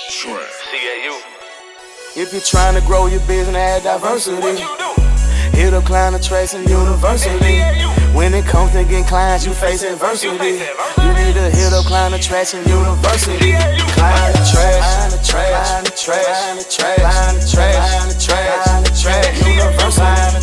CAU. If you're trying to grow your business, add diversity. What you do? Hit up client attraction university. When it comes to getting clients, you face adversity. You need to hit up client attraction university. Client attraction, client attraction, client attraction, client attraction university. Client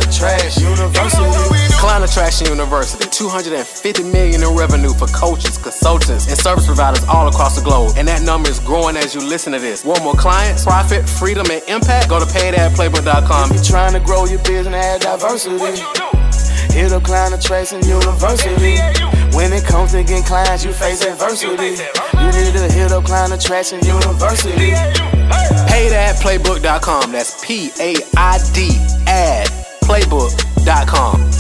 attraction university. Client Attraction University, $250 million in revenue for coaches, consultants, and service providers all across the globe. And that number is growing as you listen to this. Want more clients, profit, freedom, and impact? Go to paidadplaybook.com. If you're trying to grow your business, add diversity. What you do? Hit up Client Attraction University. When it comes to getting clients, you face adversity. You need to hit up Client Attraction University. Paidadplaybook.com. That's P-A-I-D adplaybook.com.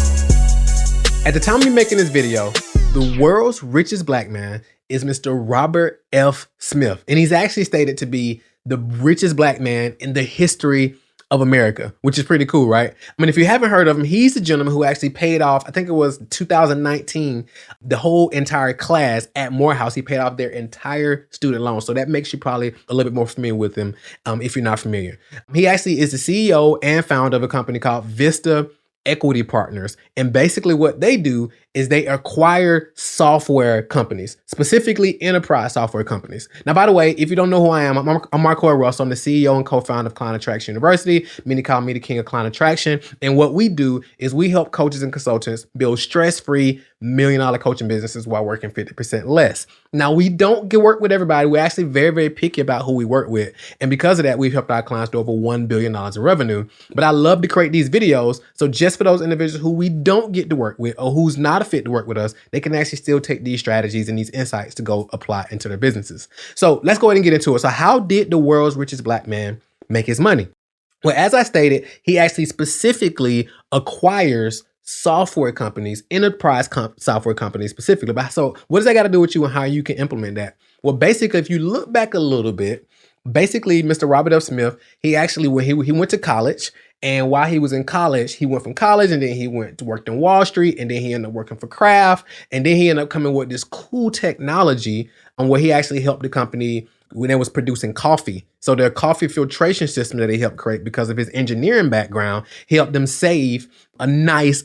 At the time of me making this video, the world's richest black man is Mr. Robert F. Smith. And he's actually stated to be the richest black man in the history of America, which is pretty cool, right? I mean, if you haven't heard of him, he's the gentleman who actually paid off, I think it was 2019, the whole entire class at Morehouse. He paid off their entire student loan. So that makes you probably a little bit more familiar with him if you're not familiar. He actually is the CEO and founder of a company called Vista Equity Partners. And basically what they do is they acquire software companies, specifically enterprise software companies. Now, by the way, if you don't know who I am, I'm Marco Russell. I'm the CEO and co-founder of Client Attraction University. Many call me the king of client attraction. And what we do is we help coaches and consultants build stress-free $1 million coaching businesses while working 50% less. Now, we don't get work with everybody. We're actually very, very picky about who we work with. And because of that, we've helped our clients do over $1 billion in revenue. But I love to create these videos. So just for those individuals who we don't get to work with or who's not a fit to work with us, they can actually still take these strategies and these insights to go apply into their businesses. So let's go ahead and get into it. So how did the world's richest black man make his money? Well, as I stated, he actually specifically acquires software companies, enterprise software companies specifically. So what does that got to do with you and how you can implement that? Well, basically, if you look back a little bit, basically, Mr. Robert F. Smith, he actually, when he went to college, and while he was in college, he went from college and then he went to work in Wall Street and then he ended up working for Kraft. And then he ended up coming with this cool technology on where he actually helped the company when it was producing coffee. So their coffee filtration system that he helped create, because of his engineering background, he helped them save a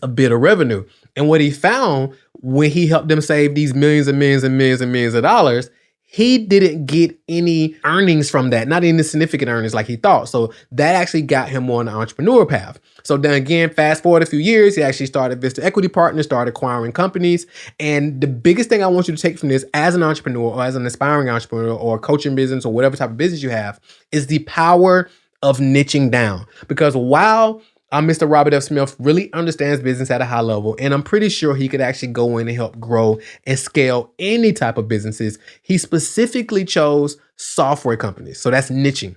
bit of revenue. And what he found when he helped them save these millions and millions and millions and millions of dollars, he didn't get any earnings from that, not any significant earnings like he thought. So that actually got him on the entrepreneur path. So then again, fast forward a few years, he actually started Vista Equity Partners, started acquiring companies. And the biggest thing I want you to take from this as an entrepreneur or as an aspiring entrepreneur or coaching business or whatever type of business you have is the power of niching down. Because while Mr. Robert F. Smith really understands business at a high level, and I'm pretty sure he could actually go in and help grow and scale any type of businesses. He specifically chose software companies. So that's niching,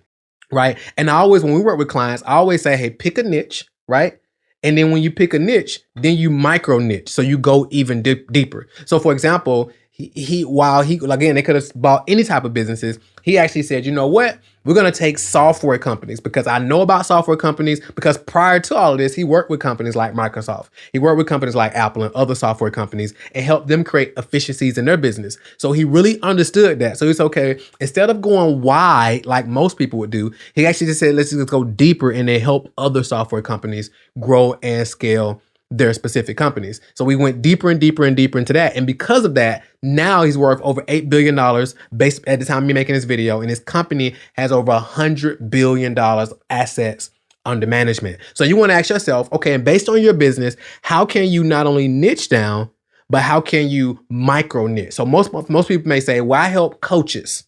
right? And I always, when we work with clients, I always say, hey, pick a niche, right? And then when you pick a niche, then you micro niche. So you go even deeper. So for example, while again, they could have bought any type of businesses. He actually said, you know what? We're going to take software companies because I know about software companies because prior to all of this, he worked with companies like Microsoft. He worked with companies like Apple and other software companies and helped them create efficiencies in their business. So he really understood that. So it's okay. Instead of going wide like most people would do, he actually just said, let's just go deeper and then help other software companies grow and scale their specific companies. So we went deeper and deeper and deeper into that. And because of that, now he's worth over $8 billion based at the time of me making this video. And his company has over $100 billion assets under management. So you want to ask yourself, okay, and based on your business, how can you not only niche down, but how can you micro niche? So most people may say, well, I help coaches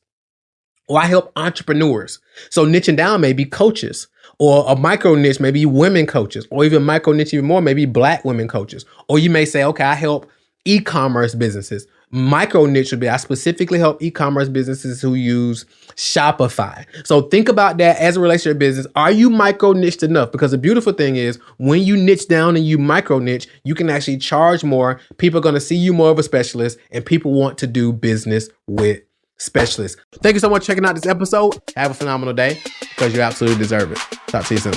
or I help entrepreneurs. So niching down may be coaches. Or a micro niche, maybe women coaches, or even micro niche even more, maybe black women coaches. Or you may say, okay, I help e-commerce businesses. Micro niche would be, I specifically help e-commerce businesses who use Shopify. So think about that as it relates to your business. Are you micro niched enough? Because the beautiful thing is when you niche down and you micro niche, you can actually charge more. People are going to see you more of a specialist and people want to do business with specialists. Thank you so much for checking out this episode. Have a phenomenal day because you absolutely deserve it. Talk to you soon.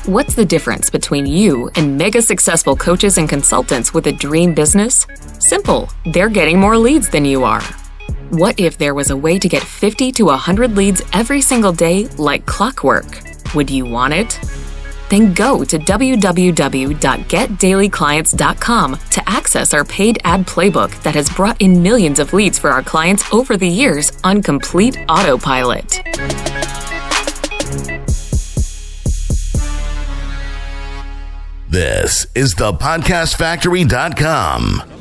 What's the difference between you and mega successful coaches and consultants with a dream business? Simple. They're getting more leads than you are. What if there was a way to get 50 to 100 leads every single day like clockwork? Would you want it? Then go to www.getdailyclients.com to access our paid ad playbook that has brought in millions of leads for our clients over the years on complete autopilot. This is thepodcastfactory.com.